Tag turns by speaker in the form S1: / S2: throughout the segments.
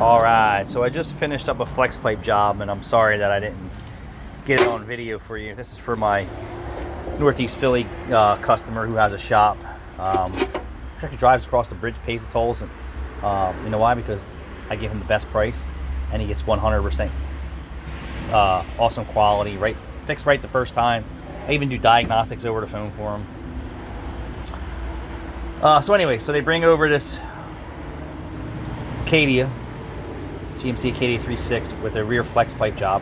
S1: Alright, so I just finished up a flex pipe job, and I'm sorry that I didn't get it on video for you. This is for my Northeast Philly customer who has a shop. Actually drives across the bridge, pays the tolls, and you know why? Because I give him the best price, and he gets 100% awesome quality, right, fixed right the first time. I even do diagnostics over the phone for him. So anyway, so they bring over this Acadia, GMC Acadia 3.6 with a rear flex pipe job.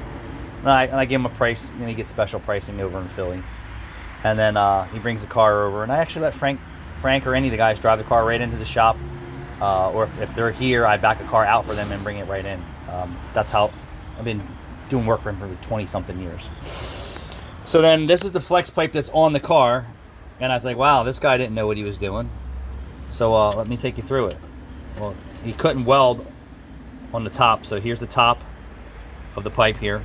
S1: And I give him a price, and he gets special pricing over in Philly. And then he brings the car over, and I actually let Frank or any of the guys drive the car right into the shop. Or if they're here, I back a car out for them and bring it right in. That's how I've been doing work for him for 20-something years. So then this is the flex pipe that's on the car, and I was like, wow, this guy didn't know what he was doing. So let me take you through it. Well, he couldn't weld on the top, so here's the top of the pipe here.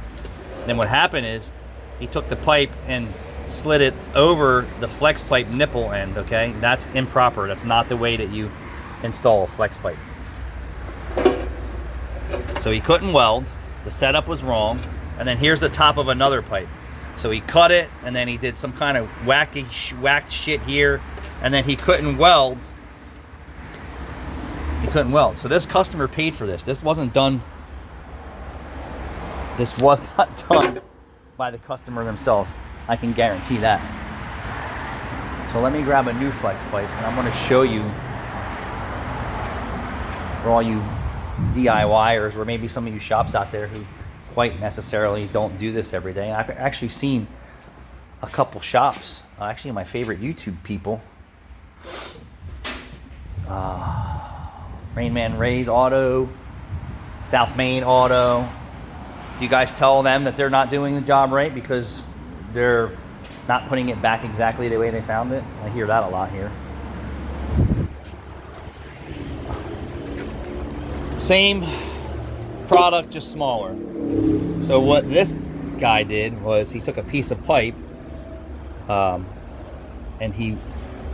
S1: Then what happened is he took the pipe and slid it over the flex pipe nipple end. Okay, that's improper. That's not the way that you install a flex pipe. So he couldn't weld, the setup was wrong, and then here's the top of another pipe. So he cut it, and then he did some kind of whacked shit here, and then he couldn't weld. He couldn't weld. So this customer paid for this. This wasn't done. This was not done by the customer themselves. I can guarantee that. So let me grab a new flex pipe, and I'm going to show you, for all you DIYers or maybe some of you shops out there who quite necessarily don't do this every day. I've actually seen a couple shops, actually my favorite YouTube people, Rain Man Ray's Auto, South Main Auto. Do you guys tell them that they're not doing the job right because they're not putting it back exactly the way they found it? I hear that a lot here. Same product, just smaller. So what this guy did was he took a piece of pipe and he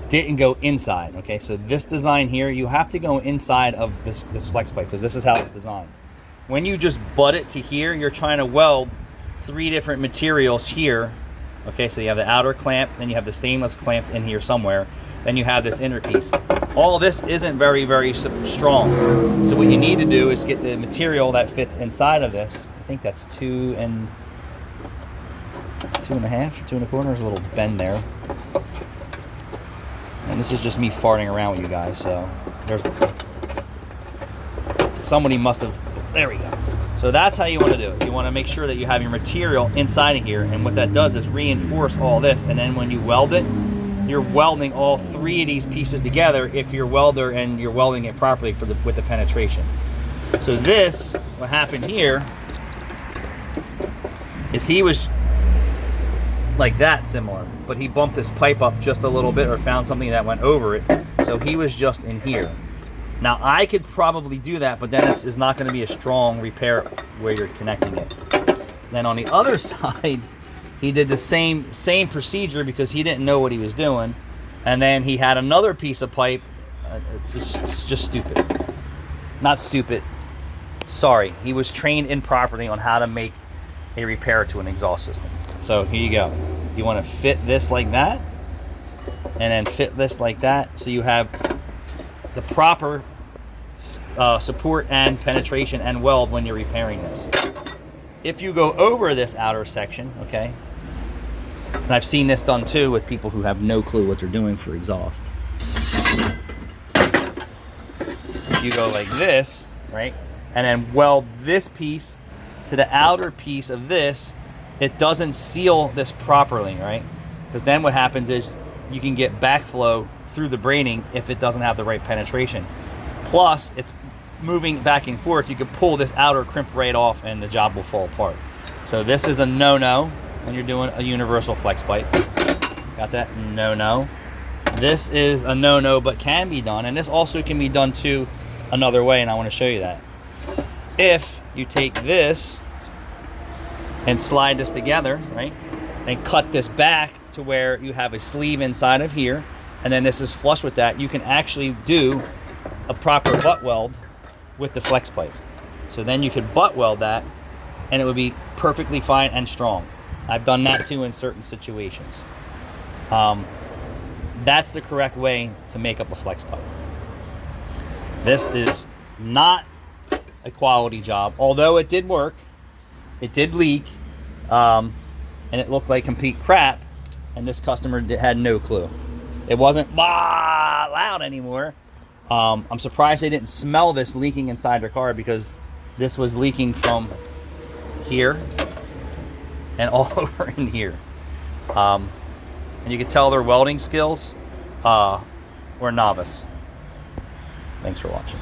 S1: didn't go inside. Okay, so this design here, you have to go inside of this flex pipe because this is how it's designed. When you just butt it to here, you're trying to weld 3 different materials here. Okay, so you have the outer clamp, then you have the stainless clamped in here somewhere, then you have this inner piece. All this isn't very, very strong. So what you need to do is get the material that fits inside of this. I think that's 2 and 2.5, 2 1/4. There's a little bend there. And this is just me farting around with you guys. So there's somebody must have. There we go. So that's how you want to do it. You want to make sure that you have your material inside of here, and what that does is reinforce all this. And then when you weld it, you're welding all 3 of these pieces together if you're a welder and you're welding it properly with the penetration. So this, what happened here, is he was like that similar, but he bumped this pipe up just a little bit or found something that went over it. So he was just in here. Now I could probably do that, but then it's not going to be a strong repair where you're connecting it. Then on the other side, he did the same procedure because he didn't know what he was doing. And then he had another piece of pipe. It's just stupid. Not stupid. Sorry. He was trained improperly on how to make a repair to an exhaust system. So here you go. You want to fit this like that. And then fit this like that. So you have the proper support and penetration and weld when you're repairing this. If you go over this outer section, okay, and I've seen this done too with people who have no clue what they're doing for exhaust. You go like this, right, and then weld this piece to the outer piece of this. It doesn't seal this properly, right? Because then what happens is you can get backflow through the braiding if it doesn't have the right penetration. Plus, it's moving back and forth. You could pull this outer crimp right off and the job will fall apart. So this is a no-no when you're doing a universal flex pipe. Got that? No-no. This is a no-no, but can be done. And this also can be done too another way, and I want to show you that. If you take this and slide this together, right, and cut this back to where you have a sleeve inside of here, and then this is flush with that, you can actually do a proper butt weld with the flex pipe. So then you could butt weld that, and it would be perfectly fine and strong. I've done that too in certain situations. That's the correct way to make up a flex pipe. This is not a quality job, although it did work. It did leak, and it looked like complete crap, and this customer had no clue. It wasn't loud anymore. I'm surprised they didn't smell this leaking inside their car, because this was leaking from here and all over in here. And you could tell their welding skills were novice. Thanks for watching.